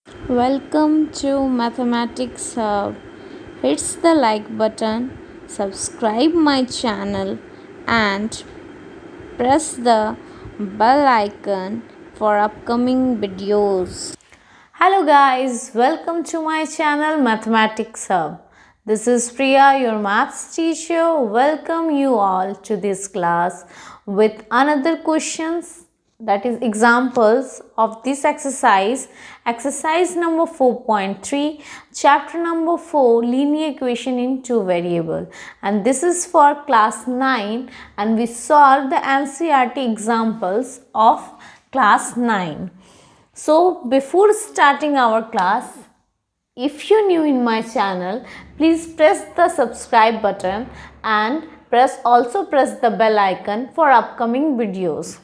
Welcome to Mathematics Hub. Hit the like button, subscribe my channel and press the bell icon for upcoming videos. Hello guys, welcome to my channel Mathematics Hub. This is Priya, your maths teacher. Welcome you all to this class with another questions, that is examples of this exercise number 4.3, chapter number 4, linear equation in two variable, and this is for class 9 and we solve the NCERT examples of class 9. So before starting our class, if you're new in my channel, please press the subscribe button and also press the bell icon for upcoming videos.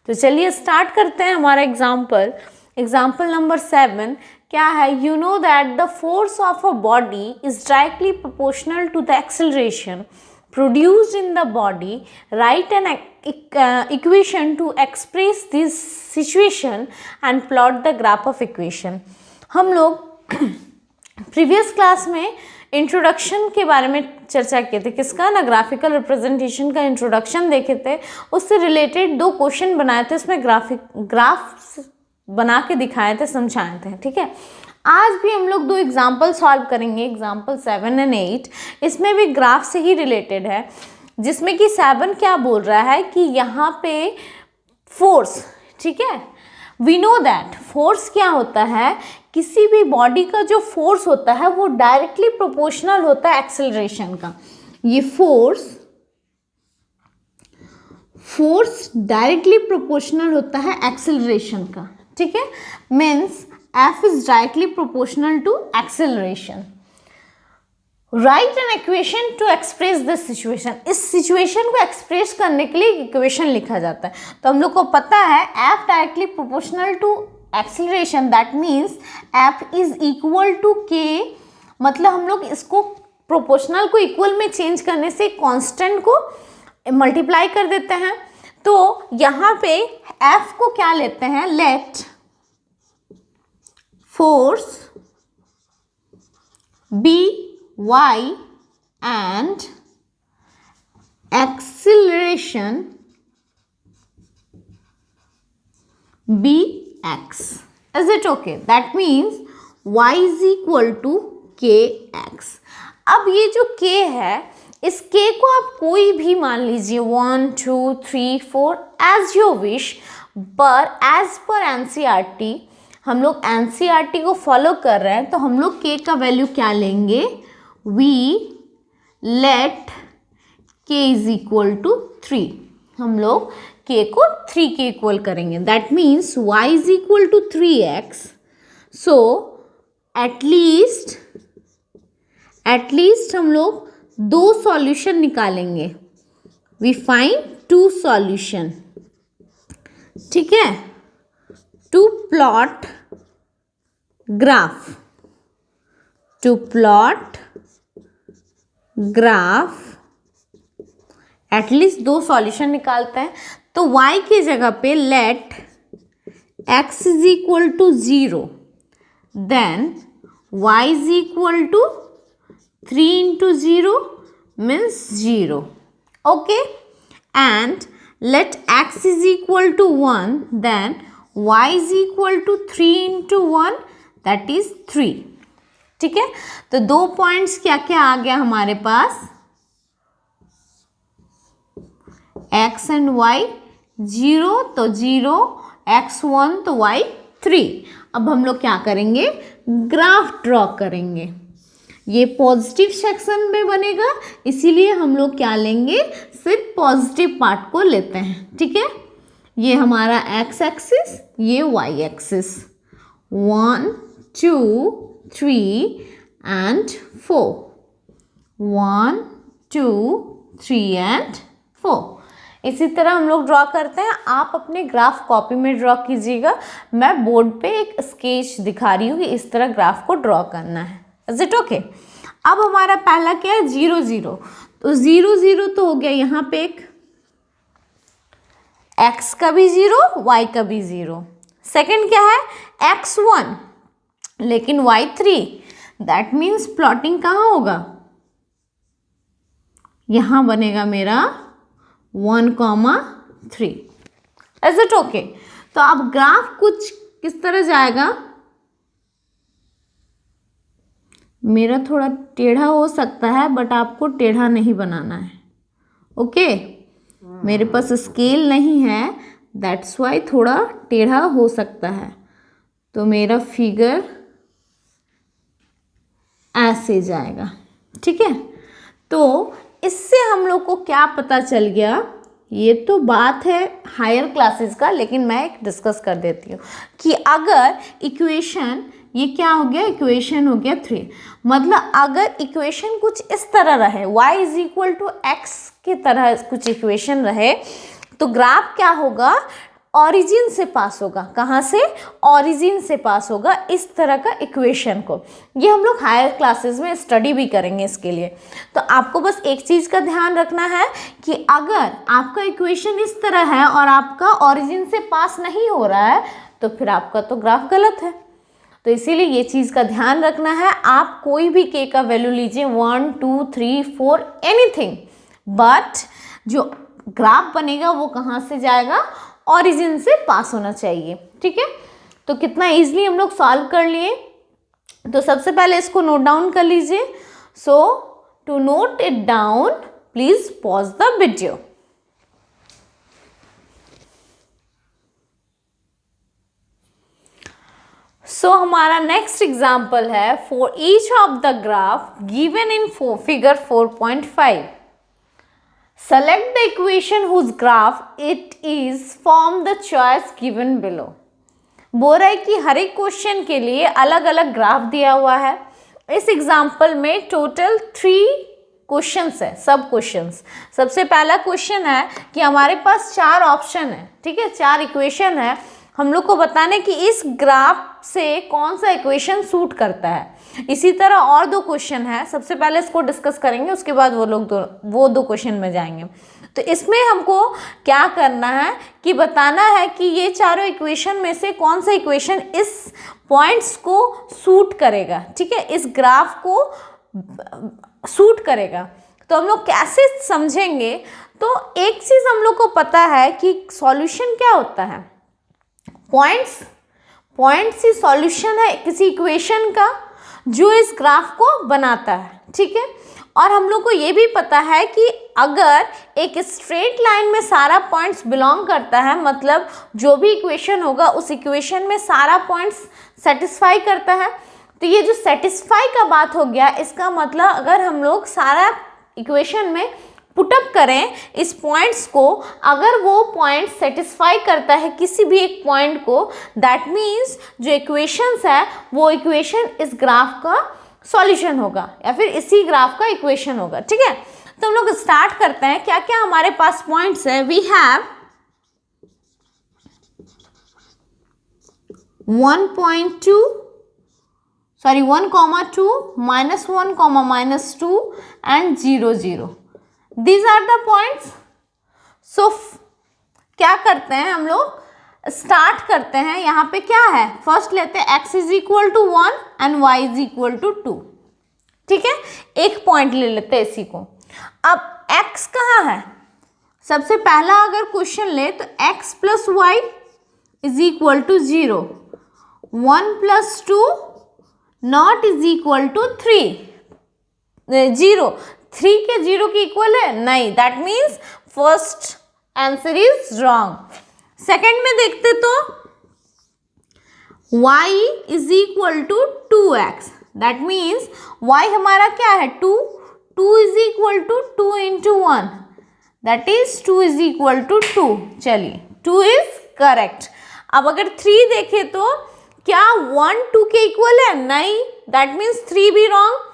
तो चलिए start करते हैं हमारा example number 7 क्या है? You know that the force of a body is directly proportional to the acceleration produced in the body. Write an equation to express this situation and plot the graph of equation. हम लोग previous class में introduction के बारे में चर्चा किए थे, किसका ना, ग्राफिकल रिप्रेजेंटेशन का इंट्रोडक्शन देखे थे, उससे रिलेटेड दो क्वेश्चन बनाए थे, उसमें ग्राफ बना के दिखाए थे, समझाए थे. ठीक है, आज भी हम लोग दो एग्जाम्पल सॉल्व करेंगे, एग्जाम्पल 7 और 8. इसमें भी ग्राफ से ही रिलेटेड है, जिसमें कि 7 क्या बोल रहा है कि यहाँ पे फोर्स, ठीक है, वी नो दैट फोर्स क्या होता है, किसी भी बॉडी का जो फोर्स होता है वो डायरेक्टली प्रोपोर्शनल होता है एक्सेलरेशन का. ये फोर्स डायरेक्टली प्रोपोर्शनल होता है एक्सेलरेशन का. ठीक है, means F is directly proportional to acceleration. Write an equation to express this situation. इस situation को express करने के लिए equation लिखा जाता है. तो हम लोग को पता है F directly proportional to acceleration, that means F is equal to K. मतलब हम लोग इसको proportional को equal में change करने से constant को multiply कर देते हैं. तो यहाँ पे F को क्या लेते हैं, let force be y and acceleration be x. Is it okay? That means y is equal to kx. अब ये जो k है, इस k को आप कोई भी मान लीजिए 1 2 3 4 as you wish, पर as per NCERT हम लोग NCERT को फॉलो कर रहे हैं, तो हम लोग k का वैल्यू क्या लेंगे, we let k is equal to 3. हम लोग k को 3 के इक्वल करेंगे. That means y is equal to 3x. So at least हम लोग दो सॉल्यूशन निकालेंगे. We find 2 solution. ठीक है, टू प्लॉट ग्राफ एटलीस्ट दो सॉल्यूशन निकालते हैं. तो y की जगह पे let x is equal to 0, then y is equal to 3 into 0 means 0. Okay, and let x is equal to 1, then y is equal to 3 into 1, that is 3. ठीक है, तो दो पॉइंट्स क्या क्या आ गया हमारे पास, x and y 0 तो 0, x 1 तो y 3. अब हम लोग क्या करेंगे, ग्राफ ड्रॉ करेंगे. ये पॉजिटिव सेक्शन में बनेगा, इसीलिए हम लोग क्या लेंगे, सिर्फ पॉजिटिव पार्ट को लेते हैं. ठीक है, ये हमारा x एक्सिस, ये y एक्सिस. 1 2 3 and 4. 1 2 3 and 4. इसी तरह हम लोग ड्रॉ करते हैं. आप अपने ग्राफ कॉपी में ड्रॉ कीजिएगा. मैं बोर्ड पे एक स्केच दिखा रही हूँ कि इस तरह ग्राफ को ड्रॉ करना है. Is it okay? अब हमारा पहला क्या है, 0 0. तो 0 0 तो हो गया यहाँ पे एक x का भी 0, y का भी 0. सेकंड क्या है, x1. लेकिन y3, दैट मीन्स प्लॉटिंग कहाँ होगा, यहाँ बनेगा मेरा 1,3। Is it okay? तो अब ग्राफ कुछ किस तरह जाएगा, मेरा थोड़ा टेढ़ा हो सकता है बट आपको टेढ़ा नहीं बनाना है, ओके? मेरे पास स्केल नहीं है, दैट्स वाई थोड़ा टेढ़ा हो सकता है। तो मेरा फिगर ऐसे जाएगा, ठीक है? तो इससे हम लोग को क्या पता चल गया, ये तो बात है हायर क्लासेस का, लेकिन मैं एक डिस्कस कर देती हूँ कि अगर इक्वेशन, ये क्या हो गया, इक्वेशन हो गया 3, मतलब अगर इक्वेशन कुछ इस तरह रहे, y is equal to X की तरह कुछ इक्वेशन रहे, तो ग्राफ क्या होगा, ऑरिजिन से पास होगा। कहाँ से? ऑरिजिन से पास होगा इस तरह का इक्वेशन को। ये हम लोग हायर क्लासेस में स्टडी भी करेंगे इसके लिए। तो आपको बस एक चीज़ का ध्यान रखना है कि अगर आपका इक्वेशन इस तरह है और आपका ऑरिजिन से पास नहीं हो रहा है, तो फिर आपका तो ग्राफ गलत है। तो इसीलिए ये चीज़ का ध्यान रखना है। आप कोई भी के का वैल्यू लीजिए, 1, 2, 3, 4 एनीथिंग, बट जो ग्राफ बनेगा वो कहाँ से जाएगा, ऑरिजिन से पास होना चाहिए, ठीक है? तो कितना इजीली हम लोग सॉल्व कर लिए। तो सबसे पहले इसको नोट डाउन कर लीजिए। So to note it down please pause the video. So हमारा नेक्स्ट एग्जाम्पल है, for each of the graph given in figure 4.5 select the equation whose graph it is from the choice given below। बोल रहा है कि हर एक question के लिए अलग अलग ग्राफ दिया हुआ है। इस एग्जाम्पल में टोटल 3 क्वेश्चंस है, सब क्वेश्चंस। सबसे पहला क्वेश्चन है कि हमारे पास 4 ऑप्शन है, ठीक है, 4 इक्वेशन है। हम लोग को बताने कि इस ग्राफ से कौन सा इक्वेशन सूट करता है। इसी तरह और 2 क्वेश्चन है, सबसे पहले इसको डिस्कस करेंगे, उसके बाद वो दो क्वेश्चन में जाएंगे। तो इसमें हमको क्या करना है कि बताना है कि ये चारों इक्वेशन में से कौन सा इक्वेशन इस पॉइंट्स को सूट करेगा, ठीक है, इस ग्राफ को सूट करेगा। तो हम लोग कैसे समझेंगे? तो एक चीज़ हम लोग को पता है कि सॉल्यूशन क्या होता है, पॉइंट्स ही सॉल्यूशन है किसी इक्वेशन का जो इस ग्राफ को बनाता है, ठीक है। और हम लोग को ये भी पता है कि अगर एक स्ट्रेट लाइन में सारा पॉइंट्स बिलोंग करता है, मतलब जो भी इक्वेशन होगा उस इक्वेशन में सारा पॉइंट्स सेटिस्फाई करता है। तो ये जो सेटिस्फाई का बात हो गया, इसका मतलब अगर हम लोग सारा इक्वेशन में पुटअप करें इस पॉइंट्स को, अगर वो पॉइंट सेटिस्फाई करता है किसी भी एक पॉइंट को, दैट मीन्स जो इक्वेशंस है वो इक्वेशन इस ग्राफ का सॉल्यूशन होगा या फिर इसी ग्राफ का इक्वेशन होगा, ठीक है। तो हम लोग स्टार्ट करते हैं। क्या क्या हमारे पास पॉइंट्स है? We have 1.2 sorry 1,2 -1, -2 and 0, 0. These are the points. So क्या करते हैं हम लोग? स्टार्ट करते हैं। यहाँ पे क्या है? फर्स्ट लेते हैं x is equal to 1 and y is equal to 2, ठीक है। एक पॉइंट ले लेते हैं इसी को। अब x कहाँ है? सबसे पहला अगर क्वेश्चन ले तो x plus Y is equal to 0, 1 plus 2 not is equal to 3, 0, 3 के 0 की इक्वल है नहीं, that means first answer is wrong. Second में देखते तो y is equal to 2x, that means y हमारा क्या है? 2, 2 is equal to 2 into 1, that is 2 is equal to 2। चलिए 2 इज करेक्ट। अब अगर 3 देखे तो क्या 1 2 के इक्वल है? नहीं, दैट मीन्स 3 भी wrong.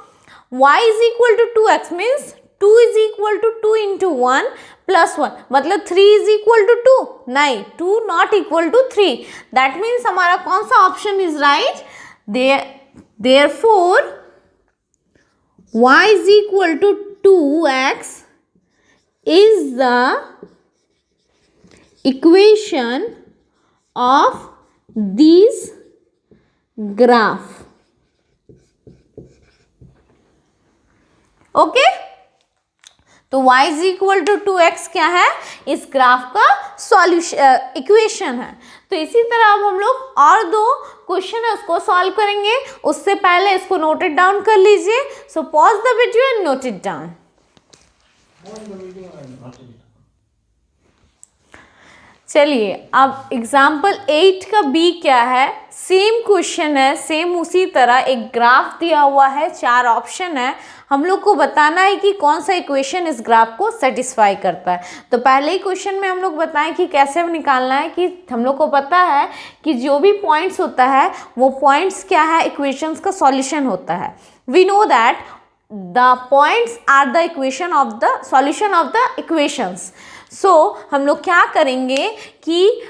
y is equal to 2x means 2 is equal to 2 into 1 plus 1, मतलब 3 इज इक्वल टू 2, नहीं, 2 not equal to 3, that means हमारा कौन सा option is right? Therefore y is equal to 2x is the equation of this graph, okay, तो y is equal to 2x क्या है, इस graph का सॉल्यूशन इक्वेशन है। तो इसी तरह अब हम लोग और दो क्वेश्चन है उसको सॉल्व करेंगे। उससे पहले इसको नोटेड डाउन कर लीजिए। So pause the video and note it down. चलिए अब एग्जाम्पल 8 का बी क्या है, सेम क्वेश्चन है, सेम उसी तरह एक ग्राफ दिया हुआ है, 4 ऑप्शन है, हम लोग को बताना है कि कौन सा इक्वेशन इस ग्राफ को सेटिस्फाई करता है। तो पहले ही क्वेश्चन में हम लोग बताएं कि कैसे निकालना है, कि हम लोग को पता है कि जो भी पॉइंट्स होता है वो पॉइंट्स क्या है, इक्वेशंस का सॉल्यूशन होता है। We know that the points are the equation of the solution of the equations. So हम लोग क्या करेंगे कि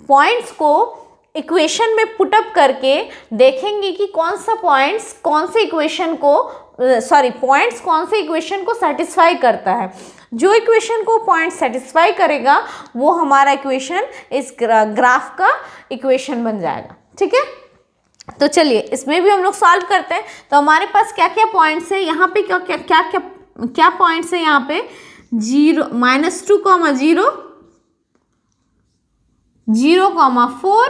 पॉइंट्स को इक्वेशन में पुटअप करके देखेंगे कि कौन सा पॉइंट्स कौन से इक्वेशन को पॉइंट्स कौन से इक्वेशन को सेटिस्फाई करता है। जो इक्वेशन को पॉइंट सेटिस्फाई करेगा वो हमारा इक्वेशन इस ग्राफ का इक्वेशन बन जाएगा। ठीक है, तो चलिए इसमें भी हम लोग सॉल्व करते हैं। तो हमारे पास क्या क्या पॉइंट्स है यहाँ पे, क्या पॉइंट्स है यहाँ पे, 0, -2, 0, 0, 4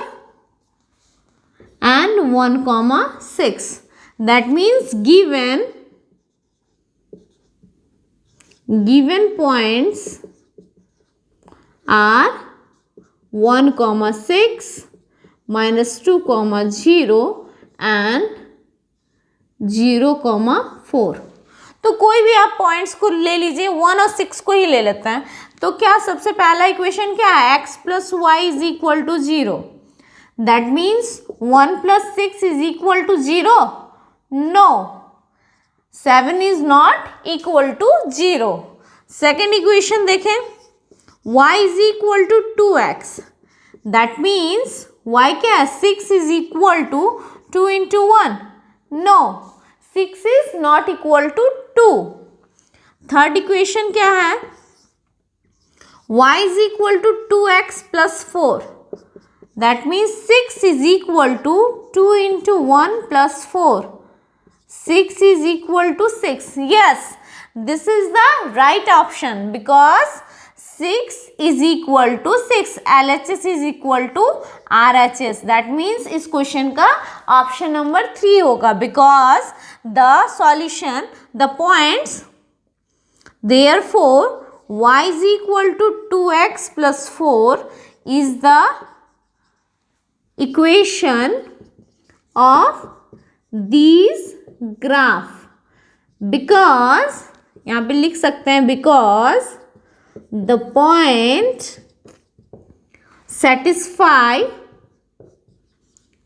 and 1, 6. That means given points are 1, 6, -2, 0 and 0, 4. तो कोई भी आप पॉइंट्स को ले लीजिए, 1 और 6 को ही ले लेते हैं। तो क्या सबसे पहला इक्वेशन क्या है, x + y = 0। That means 1 + 6 = 0। No, 7 is not equal to 0। Second equation देखें, y = 2x। That means y क्या है, 6 = 2 × 1। No, 6 is not equal to 2। Third equation क्या है, y = 2x + 4। That means 6 = 2 × 1 + 4। 6 = 6। Yes, this is the right option because 6 = 6. LHS = RHS. That means इस question का option number 3 होगा because the solution, the points, therefore y = 2x + 4 is the equation of these graph because यहाँ पे लिख सकते हैं because the point satisfy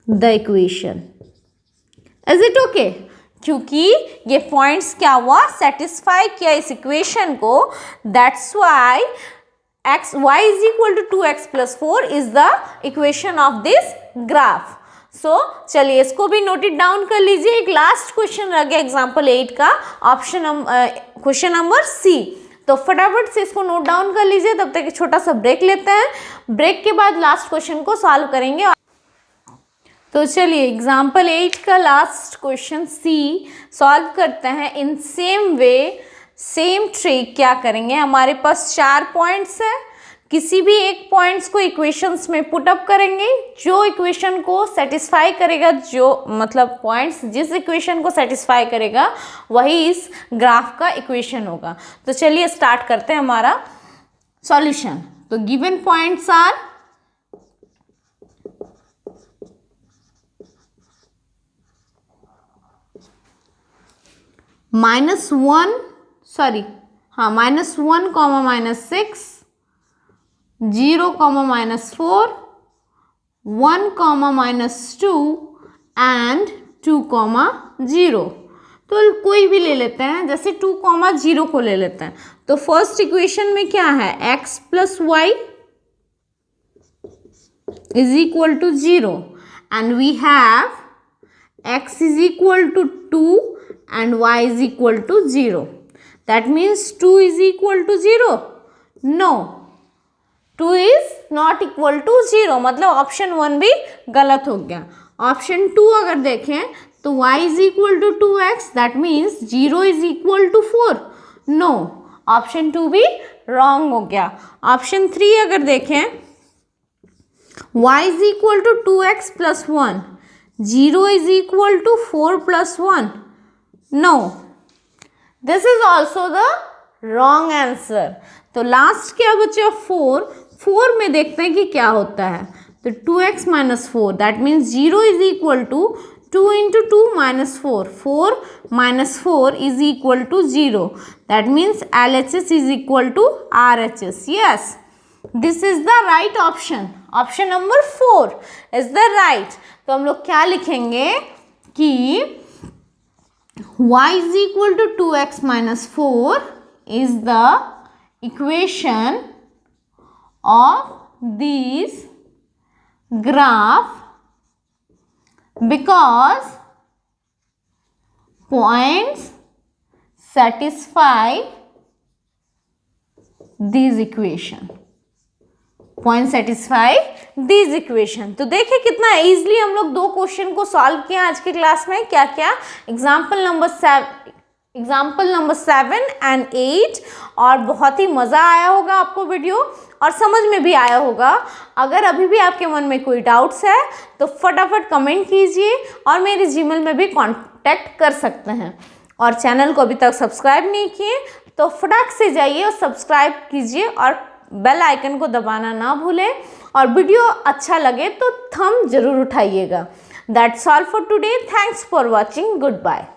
the equation. Is it okay? क्योंकि ये पॉइंट्स क्या हुआ, सेटिस्फाई किया इस इक्वेशन को। That's why y = 2x + 4 is the equation of this graph. So चलिए इसको भी नोटेड डाउन कर लीजिए। एक लास्ट क्वेश्चन रह गया एग्जाम्पल 8 का, क्वेश्चन नंबर सी। तो फटाफट से इसको नोट डाउन कर लीजिए, तब तक एक छोटा सा ब्रेक लेते हैं। ब्रेक के बाद लास्ट क्वेश्चन को सॉल्व करेंगे। तो चलिए एग्जाम्पल 8 का लास्ट क्वेश्चन सी सॉल्व करते हैं। In same way, same trick क्या करेंगे, हमारे पास 4 पॉइंट्स है, किसी भी एक पॉइंट्स को इक्वेशंस में पुट अप करेंगे। जो इक्वेशन को सेटिस्फाई करेगा, जो मतलब पॉइंट्स जिस इक्वेशन को सेटिस्फाई करेगा वही इस ग्राफ का इक्वेशन होगा। तो चलिए स्टार्ट करते हैं हमारा सॉल्यूशन। तो गिवन पॉइंट्स आर -1, -1, -6, 0, -4, 1, -2 and 2, 0। तो कोई भी ले लेते हैं, जैसे 2, 0 को ले लेते हैं। तो फर्स्ट इक्वेशन में क्या है, x + y = 0 and we have x = 2 and y = 0. That means 2 = 0. No, 2 is not equal to 0, मतलब ऑप्शन 1 भी गलत हो गया। ऑप्शन 2 अगर देखें तो y is equal to 2x, that means 0 is equal to 4. No, option 2 भी रॉन्ग हो गया. ऑप्शन 3 अगर देखें, y is equal to 2x plus 1, 0 is equal to 4 plus 1. No, this is also the wrong answer. तो last क्या बचा? 4. 4 में देखते हैं कि क्या होता है. तो 2x minus 4, that means 0 is equal to 2 into 2 minus 4. 4 minus 4 is equal to 0. That means LHS is equal to RHS. Yes, this is the right option. Option number 4 is the right. तो हम लोग क्या लिखेंगे कि y is equal to 2x minus 4 is the equation of this graph because points satisfy this equation. Point satisfy this equation. तो देखिए कितना easily हम लोग 2 क्वेश्चन को सॉल्व किया आज की क्लास में. क्या क्या? Example number 7 and 8. और बहुत ही मज़ा आया होगा आपको वीडियो, और समझ में भी आया होगा. अगर अभी भी आपके मन में कोई डाउट्स है तो फटाफट कमेंट कीजिए, और मेरे जीमेल में भी कांटेक्ट कर सकते हैं. और चैनल को अभी तक सब्सक्राइब नहीं किए तो फटाक से जाइए और सब्सक्राइब कीजिए, और बेल आइकन को दबाना ना भूलें. और वीडियो अच्छा लगे तो थंब जरूर उठाइएगा. That's all for today. Thanks for watching. Good bye.